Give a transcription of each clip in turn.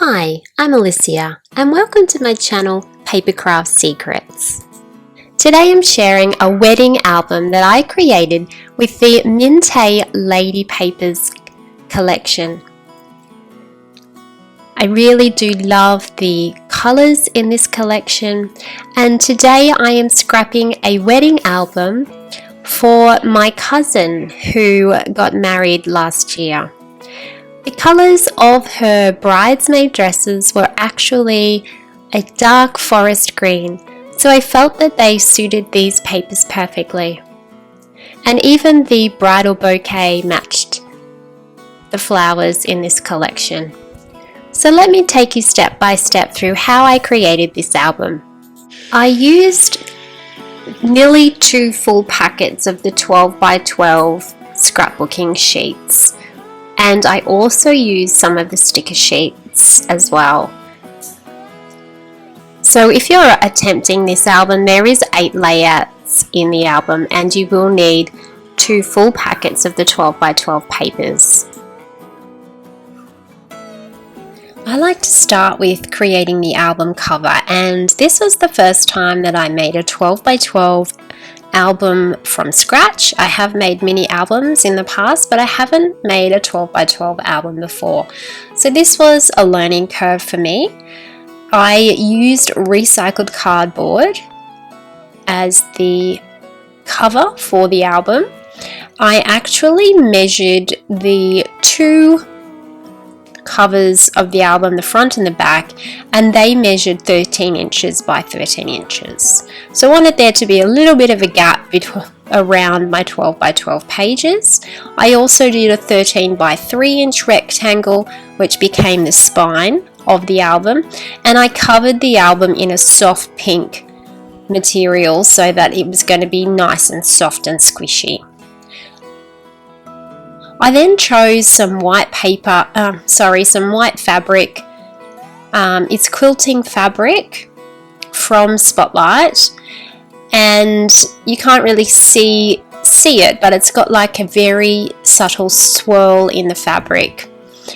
Hi, I'm Alicia and welcome to my channel Papercraft Secrets. Today I'm sharing a wedding album that I created with the Mintay Lady Papers collection. I really do love the colours in this collection, and today I am scrapping a wedding album for my cousin who got married last year. The colours of her bridesmaid dresses were actually a dark forest green, so I felt that they suited these papers perfectly. And even the bridal bouquet matched the flowers in this collection. So let me take you step by step through how I created this album. I used nearly 2 full packets of the 12 by 12 scrapbooking sheets. And I also used some of the sticker sheets as well. So if you're attempting this album, there is 8 layouts in the album and you will need 2 full packets of the 12 by 12 papers. I like to start with creating the album cover, and this was the first time that I made a 12 by 12 album from scratch. I have made mini albums in the past, but I haven't made a 12 by 12 album before. So this was a learning curve for me. I used recycled cardboard as the cover for the album. I actually measured the 2 covers of the album, the front and the back, and they measured 13 inches by 13 inches. So I wanted there to be a little bit of a gap around my 12 by 12 pages. I also did a 13 by 3 inch rectangle, which became the spine of the album, and I covered the album in a soft pink material so that it was going to be nice and soft and squishy. I then chose some white some white fabric. It's quilting fabric from Spotlight, and you can't really see it, but it's got like a very subtle swirl in the fabric.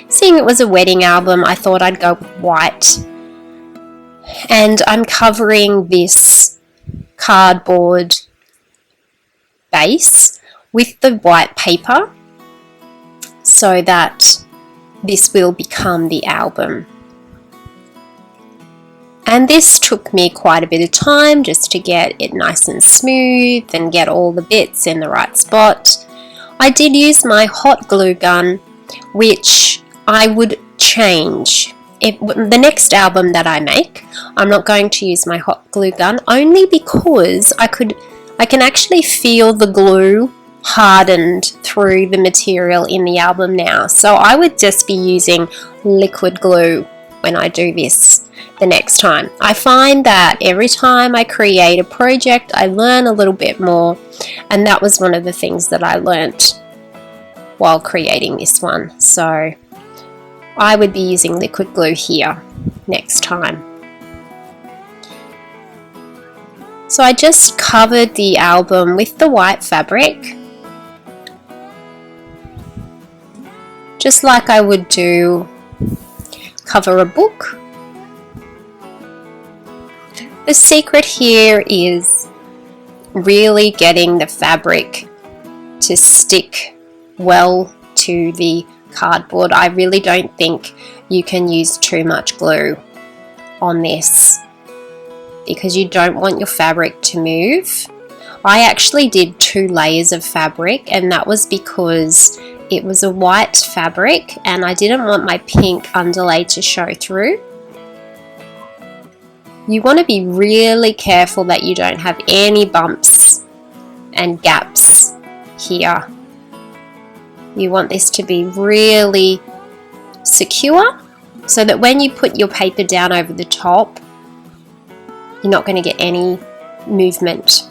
Seeing it was a wedding album, I thought I'd go with white, and I'm covering this cardboard base with the white paper, so that this will become the album. And this took me quite a bit of time just to get it nice and smooth and get all the bits in the right spot. I did use my hot glue gun, which I would change. The next album that I make, I'm not going to use my hot glue gun, only because I can actually feel the glue hardened through the material in the album now. So I would just be using liquid glue when I do this the next time. I find that every time I create a project, I learn a little bit more, and that was one of the things that I learnt while creating this one. So I would be using liquid glue here next time. So I just covered the album with the white fabric, just like I would cover a book. The secret here is really getting the fabric to stick well to the cardboard. I really don't think you can use too much glue on this because you don't want your fabric to move. I actually did 2 layers of fabric, and that was because it was a white fabric and I didn't want my pink underlay to show through. You want to be really careful that you don't have any bumps and gaps here. You want this to be really secure so that when you put your paper down over the top, you're not going to get any movement.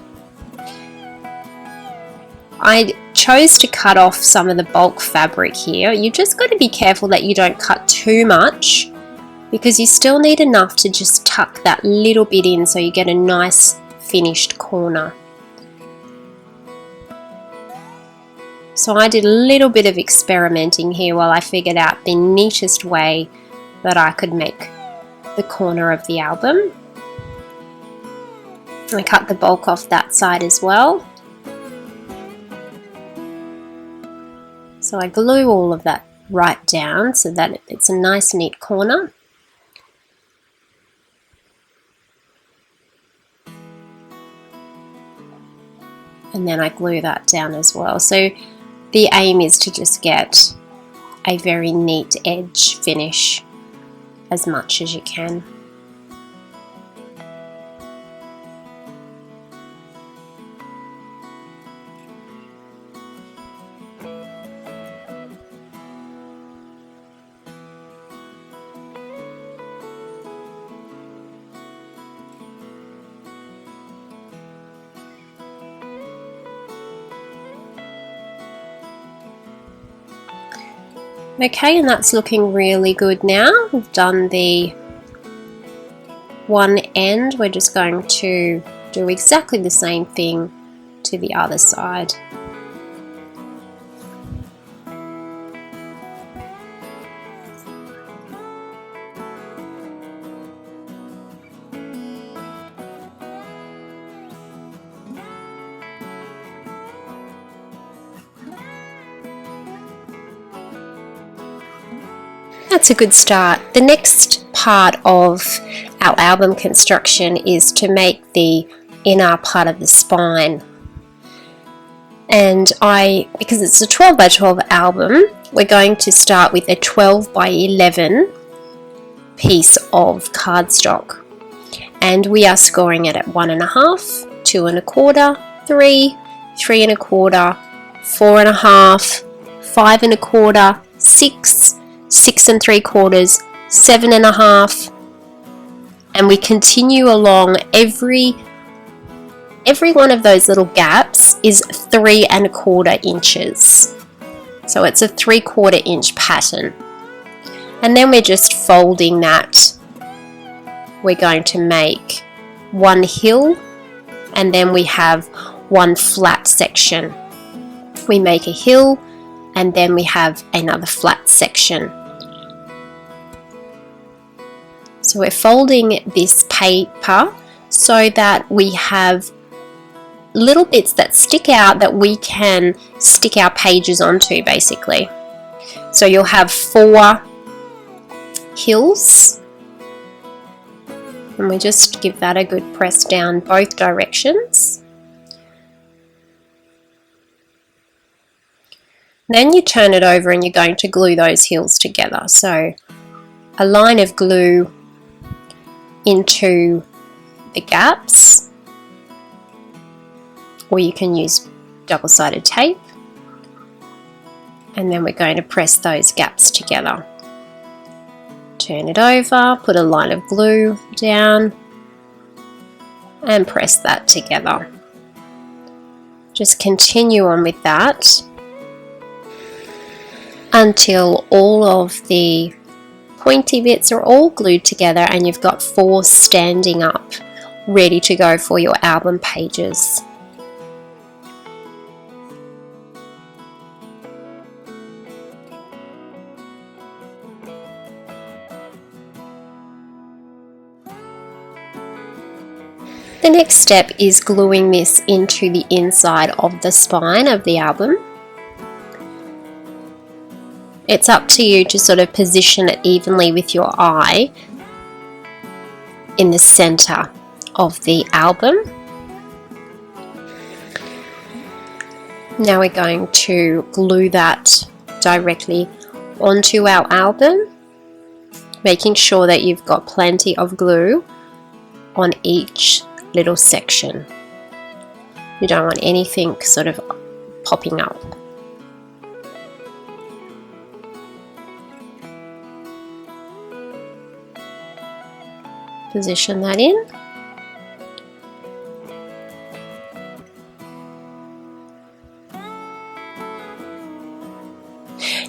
I chose to cut off some of the bulk fabric here. You just got to be careful that you don't cut too much, because you still need enough to just tuck that little bit in so you get a nice finished corner. So I did a little bit of experimenting here while I figured out the neatest way that I could make the corner of the album. I cut the bulk off that side as well. So I glue all of that right down so that it's a nice neat corner. And then I glue that down as well. So the aim is to just get a very neat edge finish as much as you can. Okay, and that's looking really good now. We've done the one end. We're just going to do exactly the same thing to the other side. That's a good start. The next part of our album construction is to make the inner part of the spine. And because it's a 12 by 12 album, we're going to start with a 12 by 11 piece of cardstock. And we are scoring it at 1.5, 2 1/4, 3, 3 1/4, 4 1/2, 5 1/4, 6, 6 3/4, 7 1/2, and we continue along. Every one of those little gaps is 3 1/4 inches. So it's a 3/4 inch pattern. And then we're just folding that. We're going to make one hill, and then we have one flat section. We make a hill, and then we have another flat section. So we're folding this paper so that we have little bits that stick out that we can stick our pages onto, basically. So you'll have 4 hills, and we just give that a good press down both directions. Then you turn it over and you're going to glue those hills together. So a line of glue into the gaps, or you can use double-sided tape, and then we're going to press those gaps together. Turn it over, put a line of glue down, and press that together. Just continue on with that until all of the pointy bits are all glued together and you've got 4 standing up ready to go for your album pages. The next step is gluing this into the inside of the spine of the album. It's up to you to sort of position it evenly with your eye in the center of the album. Now we're going to glue that directly onto our album, making sure that you've got plenty of glue on each little section. You don't want anything sort of popping up. Position that in.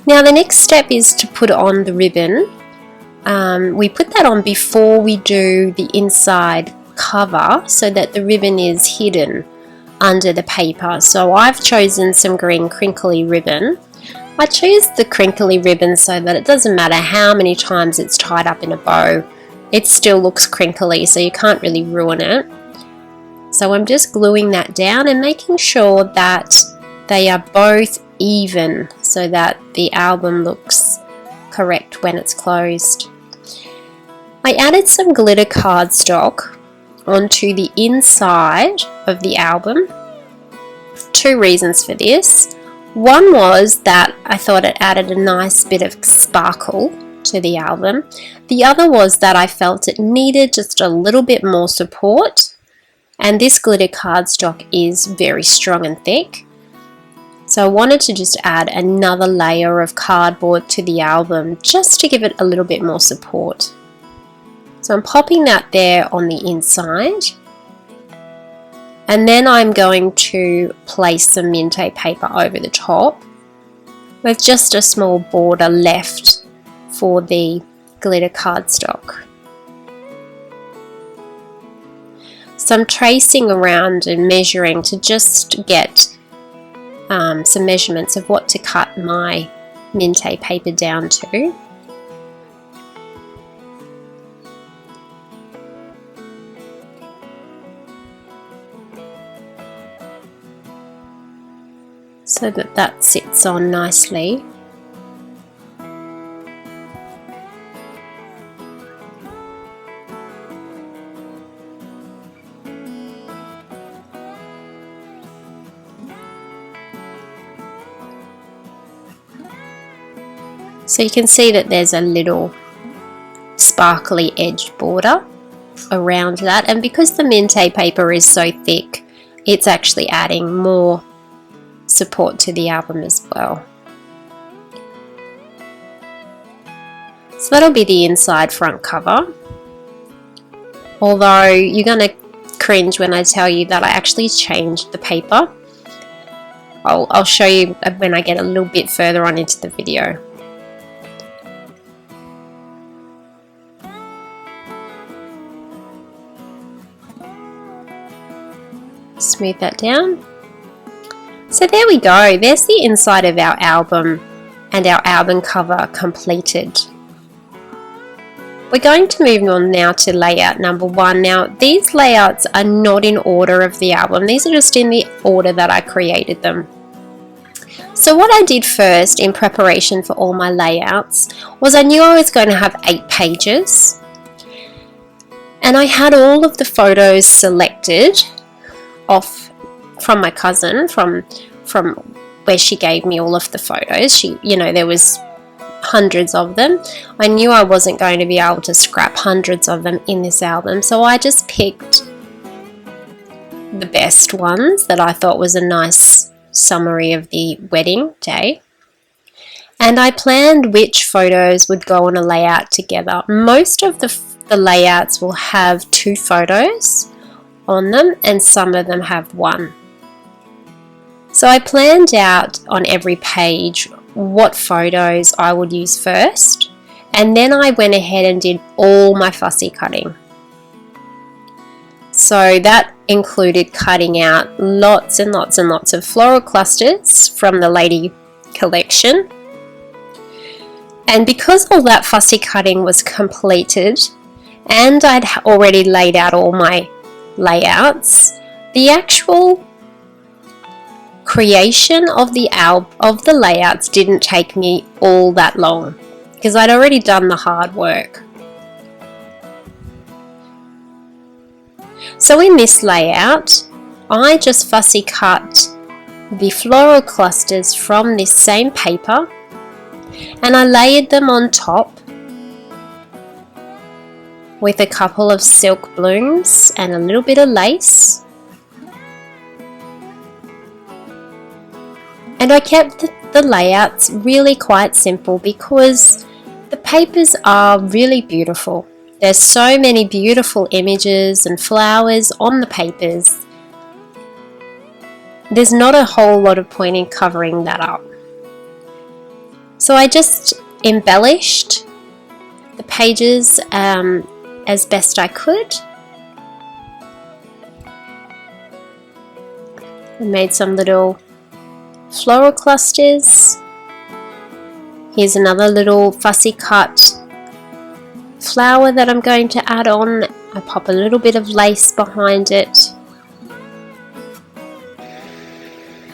Now the next step is to put on the ribbon. We put that on before we do the inside cover so that the ribbon is hidden under the paper. So I've chosen some green crinkly ribbon I choose the crinkly ribbon so that it doesn't matter how many times it's tied up in a bow, it still looks crinkly, so you can't really ruin it. So I'm just gluing that down and making sure that they are both even so that the album looks correct when it's closed. I added some glitter cardstock onto the inside of the album. Two reasons for this. One was that I thought it added a nice bit of sparkle to the album. The other was that I felt it needed just a little bit more support, and this glitter cardstock is very strong and thick. So I wanted to just add another layer of cardboard to the album just to give it a little bit more support. So I'm popping that there on the inside. And then I'm going to place some Mintay paper over the top with just a small border left for the glitter cardstock. So I'm tracing around and measuring to just get some measurements of what to cut my Mintay paper down to. So that sits on nicely. So you can see that there's a little sparkly edged border around that, and because the Mintay paper is so thick, it's actually adding more support to the album as well. So that'll be the inside front cover. Although you're going to cringe when I tell you that I actually changed the paper. I'll show you when I get a little bit further on into the video. Smooth that down. So there we go, there's the inside of our album and our album cover completed. We're going to move on now to layout number 1. Now these layouts are not in order of the album, these are just in the order that I created them. So what I did first in preparation for all my layouts was I knew I was going to have 8 pages, and I had all of the photos selected off from my cousin, from where she gave me all of the photos. There was hundreds of them. I knew I wasn't going to be able to scrap hundreds of them in this album, so I just picked the best ones that I thought was a nice summary of the wedding day. And I planned which photos would go on a layout together. Most of the layouts will have 2 photos on them, and some of them have 1. So I planned out on every page what photos I would use first, and then I went ahead and did all my fussy cutting. So that included cutting out lots and lots and lots of floral clusters from the lady collection. And because all that fussy cutting was completed and I'd already laid out all my layouts, the actual creation of the layouts didn't take me all that long because I'd already done the hard work. So in this layout, I just fussy cut the floral clusters from this same paper and I layered them on top with a couple of silk blooms and a little bit of lace. And I kept the layouts really quite simple because the papers are really beautiful. There's so many beautiful images and flowers on the papers. There's not a whole lot of point in covering that up. So I just embellished the pages as best I could. I made some little floral clusters Here's another little fussy cut flower that I'm going to add on. I pop a little bit of lace behind it.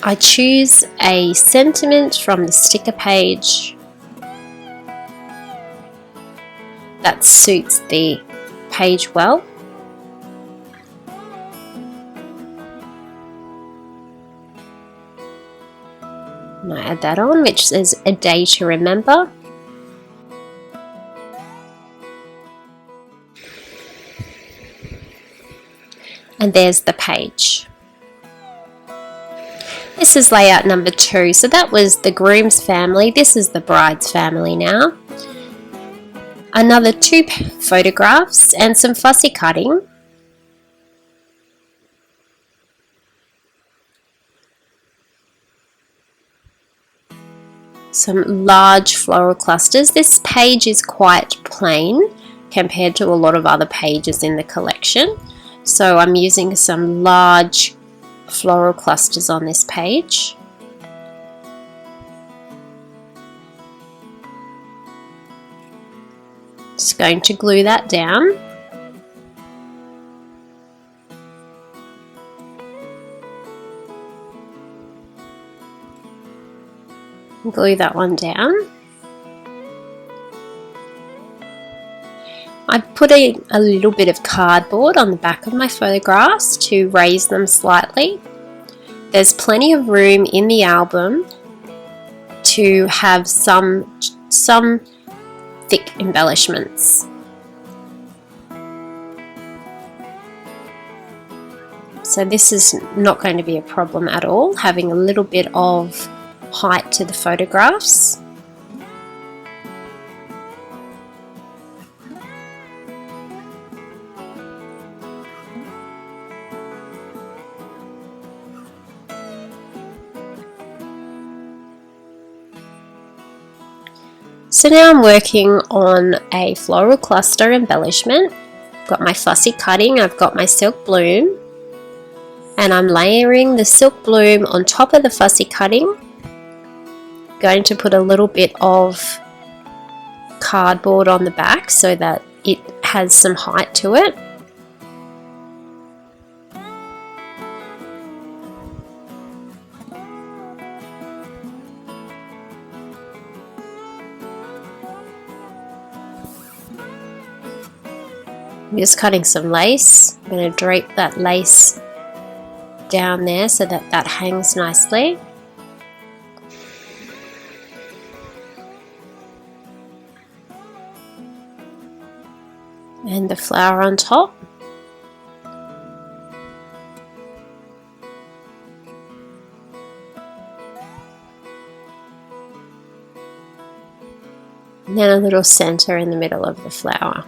I choose a sentiment from the sticker page that suits the page well. And I add that on, which says a day to remember. And there's the page. This is layout number 2. So that was the groom's family. This is the bride's family now. Another 2 photographs and some fussy cutting. Some large floral clusters. This page is quite plain compared to a lot of other pages in the collection. So I'm using some large floral clusters on this page. Just going to glue that down. Glue that one down. I put a little bit of cardboard on the back of my photographs to raise them slightly. There's plenty of room in the album to have some thick embellishments. So this is not going to be a problem at all, having a little bit of height to the photographs. So now I'm working on a floral cluster embellishment. I've got my fussy cutting, I've got my silk bloom, and I'm layering the silk bloom on top of the fussy cutting. Going to put a little bit of cardboard on the back so that it has some height to it. I'm just cutting some lace. I'm going to drape that lace down there so that that hangs nicely. And the flower on top. And then a little center in the middle of the flower.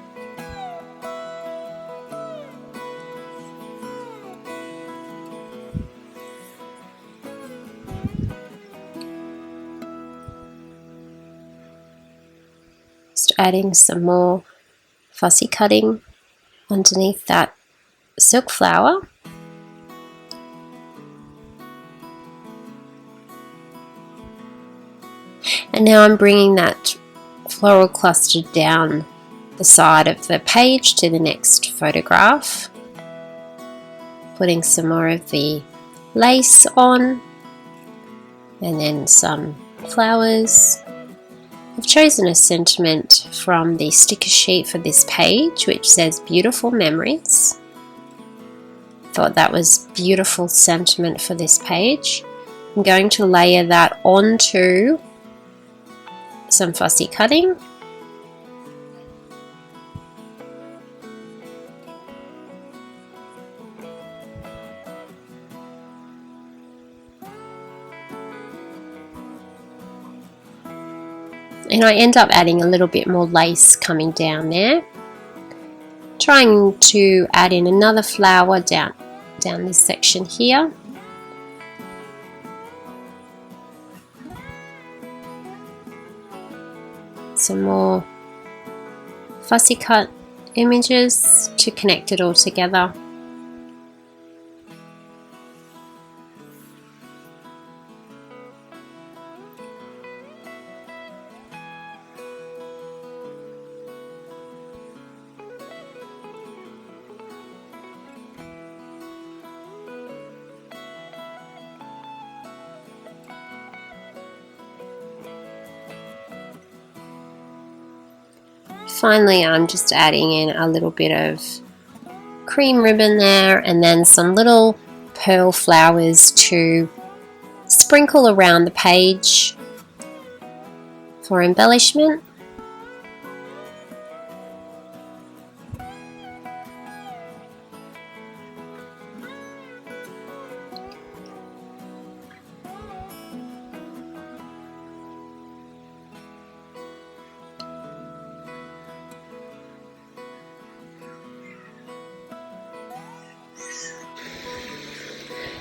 Just adding some more fussy cutting underneath that silk flower. And now I'm bringing that floral cluster down the side of the page to the next photograph. Putting some more of the lace on and then some flowers. I've chosen a sentiment from the sticker sheet for this page which says beautiful memories. Thought that was beautiful sentiment for this page. I'm going to layer that onto some fussy cutting. And I end up adding a little bit more lace coming down there. Trying to add in another flower down this section here. Some more fussy cut images to connect it all together. finally I'm just adding in a little bit of cream ribbon there, and then some little pearl flowers to sprinkle around the page for embellishment.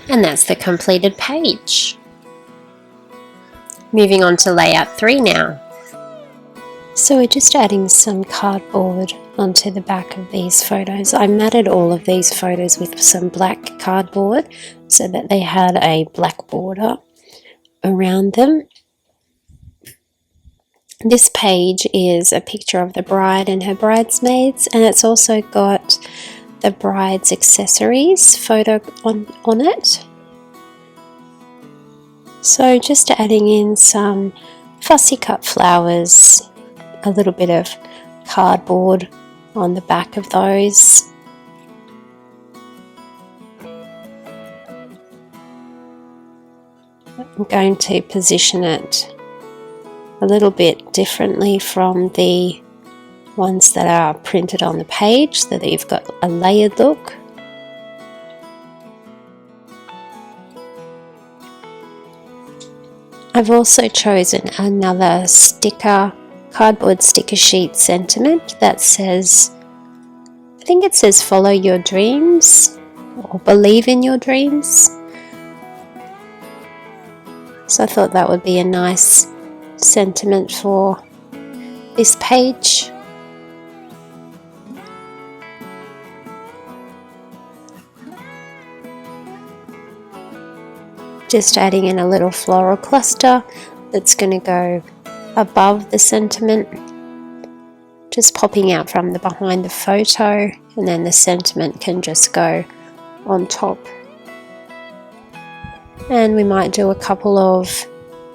And that's the completed page. Moving on to layout 3 now. So we're just adding some cardboard onto the back of these photos. I matted all of these photos with some black cardboard so that they had a black border around them. This page is a picture of the bride and her bridesmaids, and it's also got the bride's accessories photo on it. So just adding in some fussy cut flowers, a little bit of cardboard on the back of those. I'm going to position it a little bit differently from the ones that are printed on the page so that you've got a layered look. I've also chosen another cardboard sticker sheet sentiment that says, I think it says follow your dreams or believe in your dreams. So I thought that would be a nice sentiment for this page. Just adding in a little floral cluster that's going to go above the sentiment, just popping out from the behind the photo, and then the sentiment can just go on top. And we might do a couple of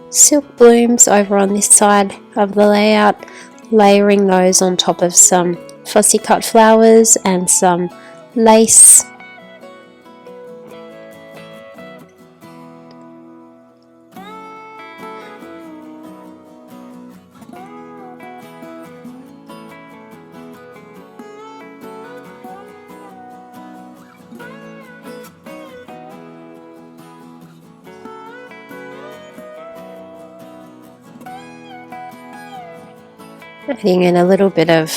silk blooms over on this side of the layout, layering those on top of some fussy cut flowers and some lace. Adding in a little bit of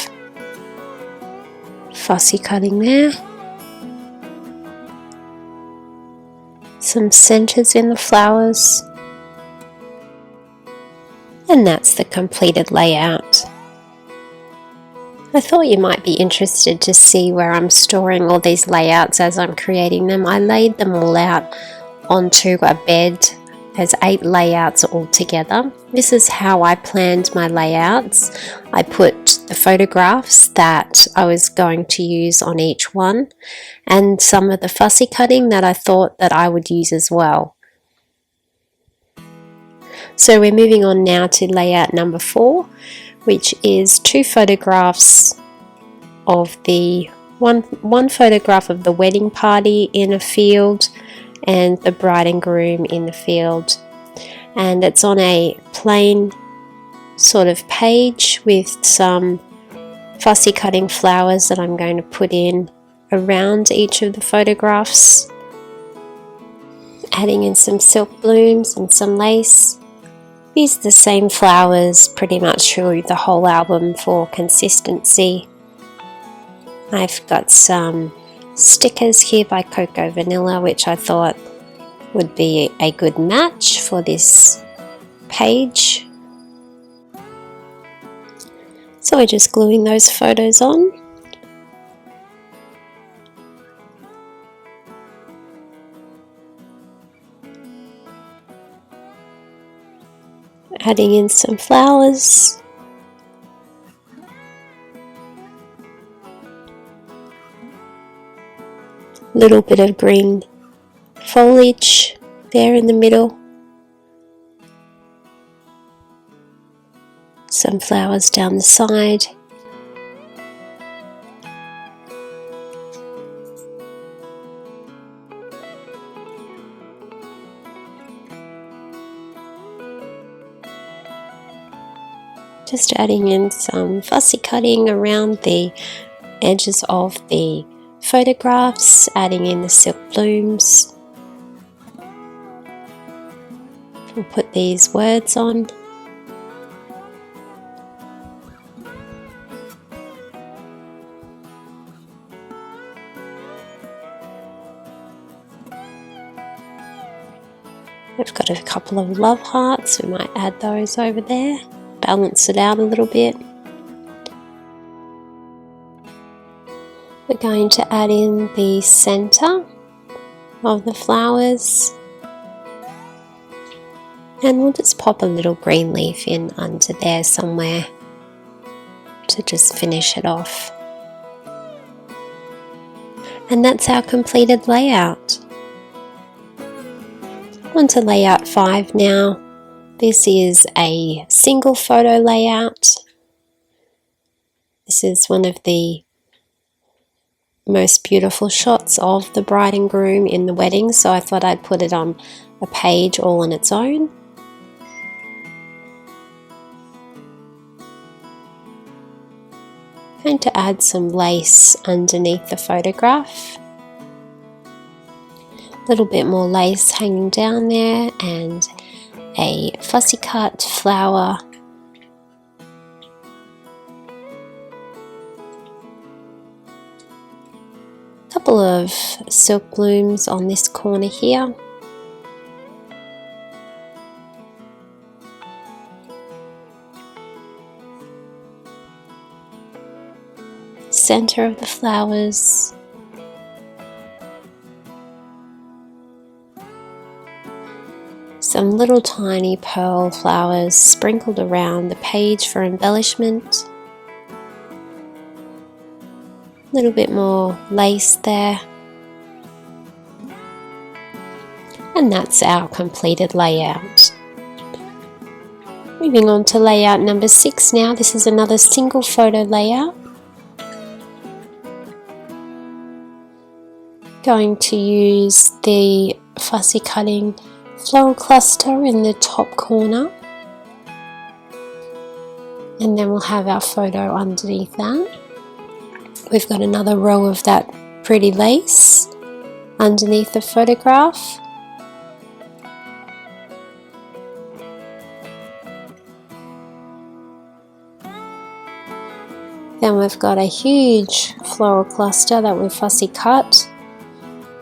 fussy cutting there. Some centers in the flowers. And that's the completed layout. I thought you might be interested to see where I'm storing all these layouts as I'm creating them. I laid them all out onto a bed. There's 8 layouts all together. This is how I planned my layouts. I put the photographs that I was going to use on each one, and some of the fussy cutting that I thought that I would use as well. So we're moving on now to layout number 4, which is 2 photographs of the one photograph of the wedding party in a field and the bride and groom in the field, and it's on a plain sort of page with some fussy cutting flowers that I'm going to put in around each of the photographs, adding in some silk blooms and some lace. Use the same flowers pretty much through the whole album for consistency. I've got some stickers here by Cocoa Vanilla, which I thought would be a good match for this page. So we're just gluing those photos on. Adding in some flowers. Little bit of green foliage there in the middle. Some flowers down the side. Just adding in some fussy cutting around the edges of the photographs, adding in the silk blooms. We'll put these words on. We've got a couple of love hearts, we might add those over there, balance it out a little bit. We're going to add in the center of the flowers, and we'll just pop a little green leaf in under there somewhere to just finish it off. And that's our completed layout. On to layout 5 now. This is a single photo layout. This is one of the most beautiful shots of the bride and groom in the wedding, so I thought I'd put it on a page all on its own. I'm going to add some lace underneath the photograph. A little bit more lace hanging down there and a fussy cut flower. Couple of silk blooms on this corner here. Center of the flowers. Some little tiny pearl flowers sprinkled around the page for embellishment. A little bit more lace there. And that's our completed layout. Moving on to layout number 6 now. This is another single photo layout. Going to use the fussy cutting floral cluster in the top corner, and then we'll have our photo underneath that. We've got another row of that pretty lace underneath the photograph. Then we've got a huge floral cluster that we've fussy cut,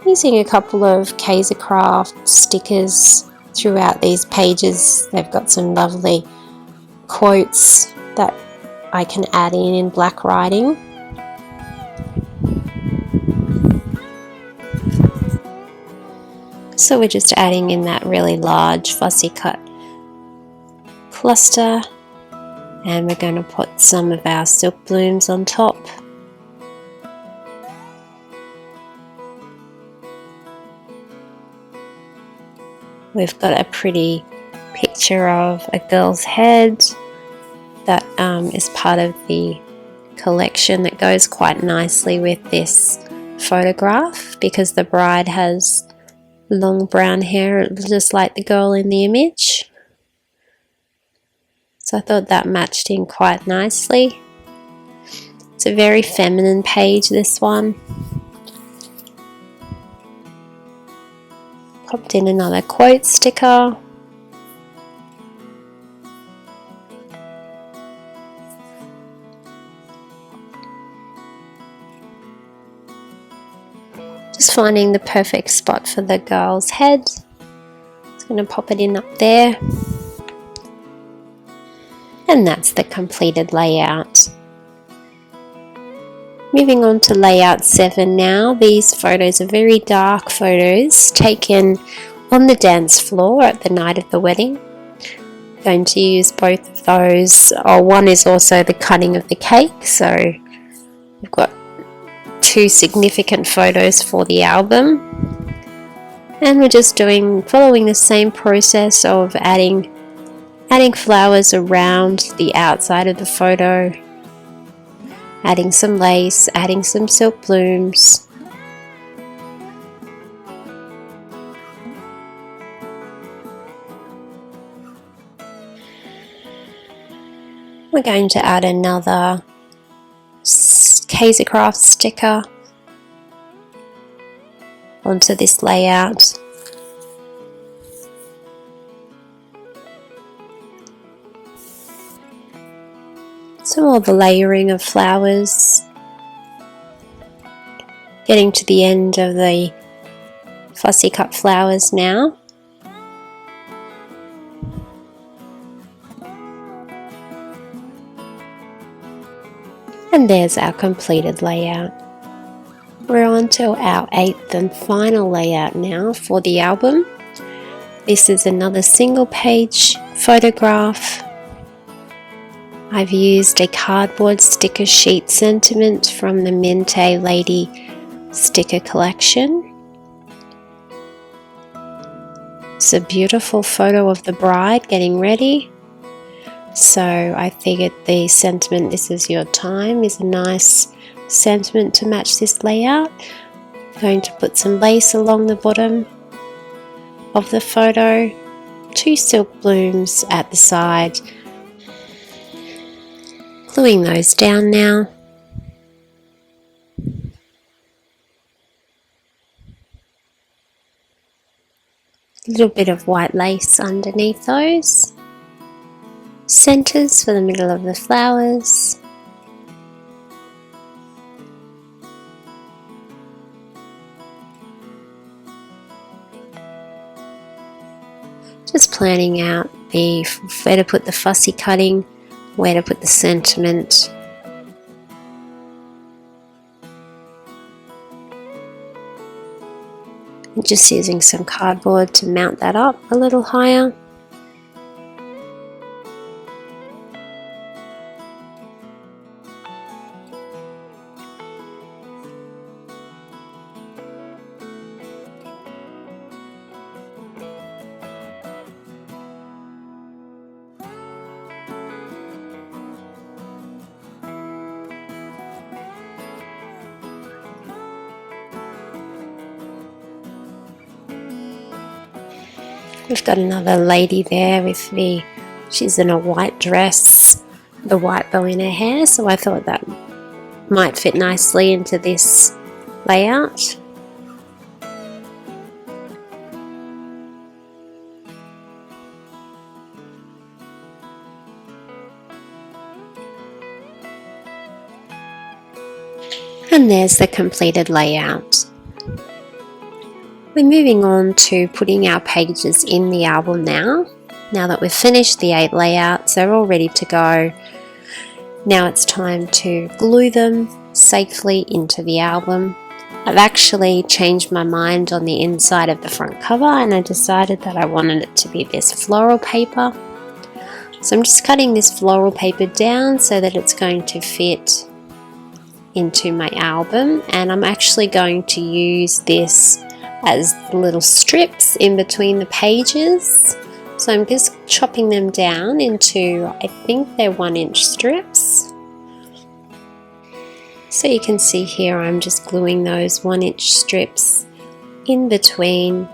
using a couple of Kaiser Craft stickers throughout these pages. They've got some lovely quotes that I can add in black writing. So we're just adding in that really large fussy cut cluster, and we're going to put some of our silk blooms on top. We've got a pretty picture of a girl's head that is part of the collection that goes quite nicely with this photograph, because the bride has long brown hair just like the girl in the image. So I thought that matched in quite nicely. It's a very feminine page, this one. Popped in another quote sticker. Just finding the perfect spot for the girl's head. Just going to pop it in up there. And that's the completed layout. Moving on to layout 7 now. These photos are very dark photos taken on the dance floor at the night of the wedding. I'm going to use both of those. One is also the cutting of the cake, so we've got 2 significant photos for the album. And we're just following the same process of adding flowers around the outside of the photo. Adding some lace, adding some silk blooms. We're going to add another Craft sticker onto this layout. So all the layering of flowers, getting to the end of the fussy cut flowers now. And there's our completed layout. We're on to our 8th and final layout now for the album. This is another single page photograph. I've used a cardboard sticker sheet sentiment from the Mintay Lady sticker collection. It's a beautiful photo of the bride getting ready. So I figured the sentiment, "This is your time," is a nice sentiment to match this layout. I'm going to put some lace along the bottom of the photo, 2 silk blooms at the side. Gluing those down now. A little bit of white lace underneath those. Centers for the middle of the flowers. Just planning out where to put the fussy cutting, where to put the sentiment. And just using some cardboard to mount that up a little higher. We've got another lady there with she's in a white dress, the white bow in her hair, so I thought that might fit nicely into this layout. And there's the completed layout. We're moving on to putting our pages in the album now. Now that we've finished the 8 layouts, they're all ready to go. Now it's time to glue them safely into the album. I've actually changed my mind on the inside of the front cover, and I decided that I wanted it to be this floral paper. So I'm just cutting this floral paper down so that it's going to fit into my album, and I'm actually going to use this as little strips in between the pages. So I'm just chopping them down into, I think they're 1-inch strips. So you can see here I'm just gluing those 1-inch strips in between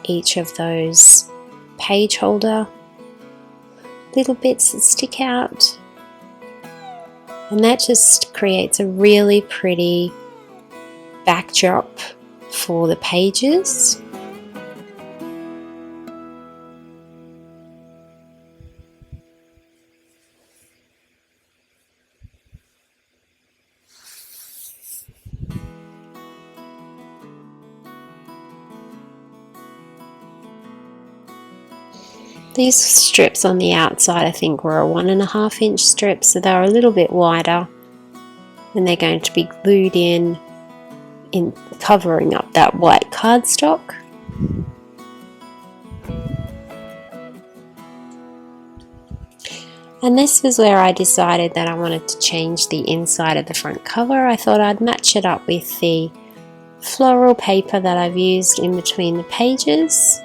each of those page holder little bits that stick out. And that just creates a really pretty backdrop for the pages. These strips on the outside I think were a 1.5-inch strip, so they're a little bit wider, and they're going to be glued in covering up that white cardstock. And this was where I decided that I wanted to change the inside of the front cover. I thought I'd match it up with the floral paper that I've used in between the pages.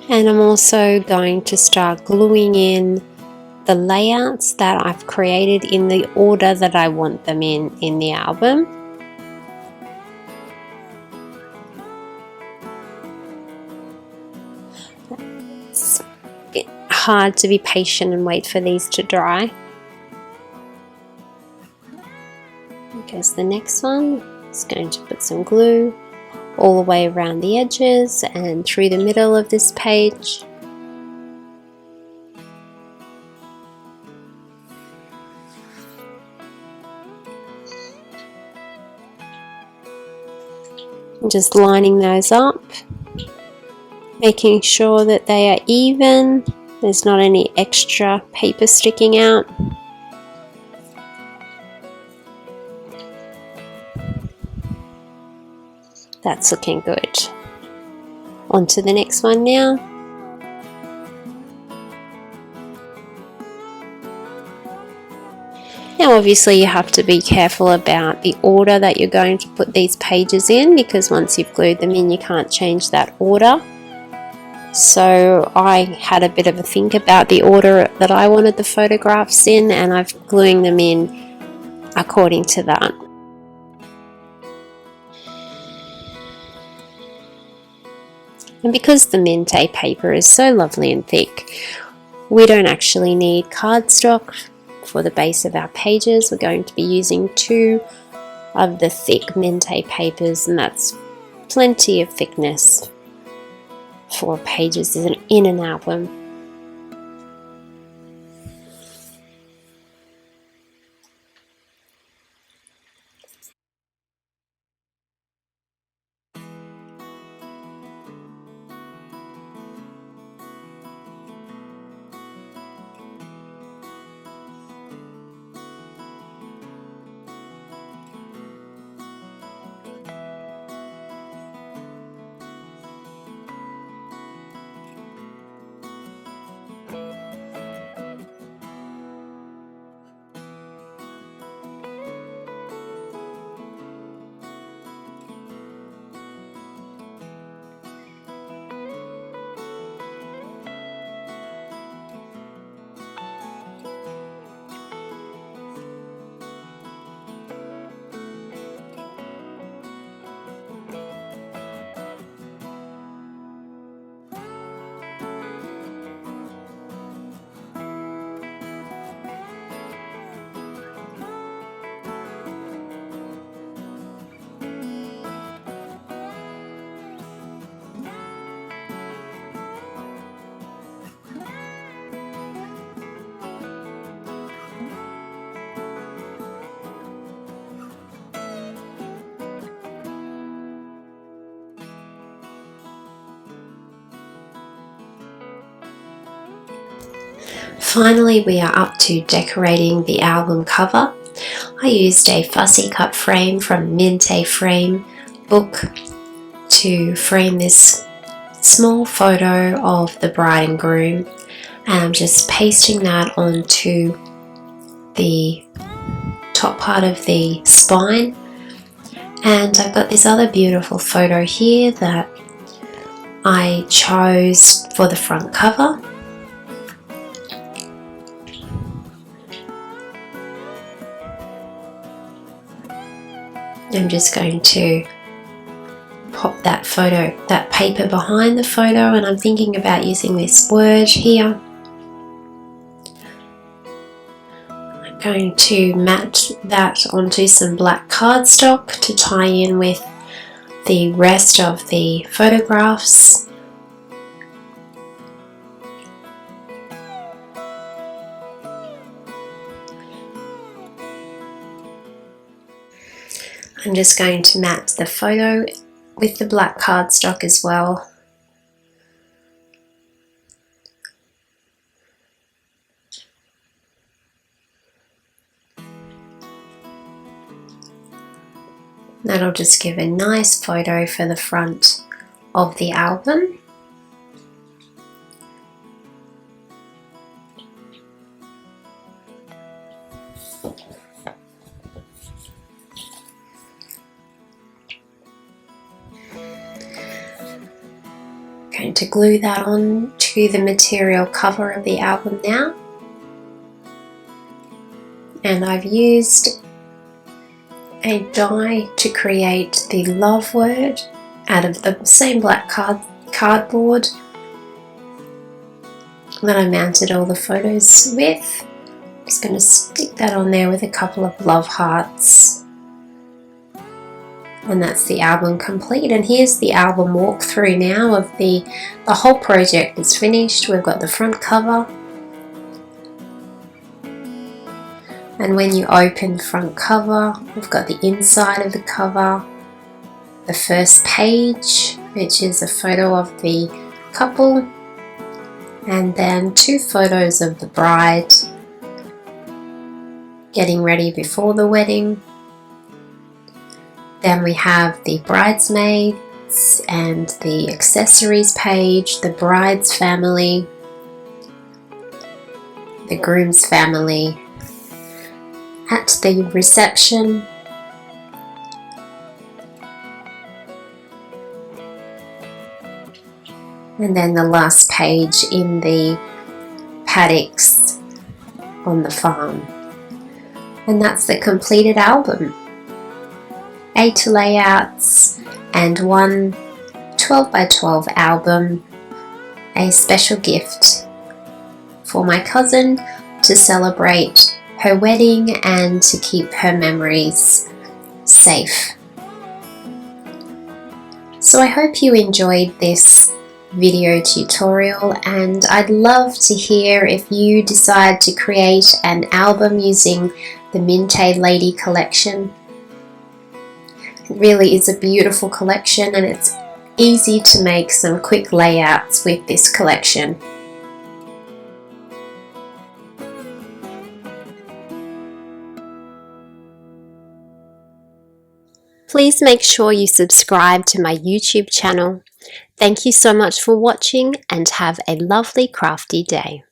And I'm also going to start gluing in the layouts that I've created in the order that I want them in the album. hard to be patient and wait for these to dry. Because the next one is going to put some glue all the way around the edges and through the middle of this page. Just lining those up, making sure that they are even, there's not any extra paper sticking out. That's looking good. On to the next one now. Now obviously you have to be careful about the order that you're going to put these pages in, because once you've glued them in you can't change that order. So I had a bit of a think about the order that I wanted the photographs in, and I'm gluing them in according to that. And because the Mintay paper is so lovely and thick, we don't actually need cardstock for the base of our pages. We're going to be using 2 of the thick Mintay papers, and that's plenty of thickness for pages in an album. Finally, we are up to decorating the album cover. I used a fussy cut frame from Mintay Frame book to frame this small photo of the bride and groom, and I'm just pasting that onto the top part of the spine. And I've got this other beautiful photo here that I chose for the front cover. I'm just going to pop that photo, that paper behind the photo, and I'm thinking about using this word here. I'm going to mat that onto some black cardstock to tie in with the rest of the photographs. I'm just going to mat the photo with the black cardstock as well. That'll just give a nice photo for the front of the album. Going to glue that on to the material cover of the album now, and I've used a die to create the love word out of the same black cardboard, that I mounted all the photos with. I'm just going to stick that on there with a couple of love hearts. And that's the album complete. And here's the album walkthrough now of the whole project is finished. We've got the front cover. And when you open the front cover, we've got the inside of the cover, the first page, which is a photo of the couple, and then 2 photos of the bride getting ready before the wedding. Then we have the bridesmaids and the accessories page, the bride's family, the groom's family at the reception, and then the last page in the paddocks on the farm. And that's the completed album. 8 layouts and 1 12 by 12 album, a special gift for my cousin to celebrate her wedding and to keep her memories safe. So I hope you enjoyed this video tutorial, and I'd love to hear if you decide to create an album using the Mintay Lady collection. It really is a beautiful collection, and it's easy to make some quick layouts with this collection. Please make sure you subscribe to my YouTube channel. Thank you so much for watching, and have a lovely crafty day.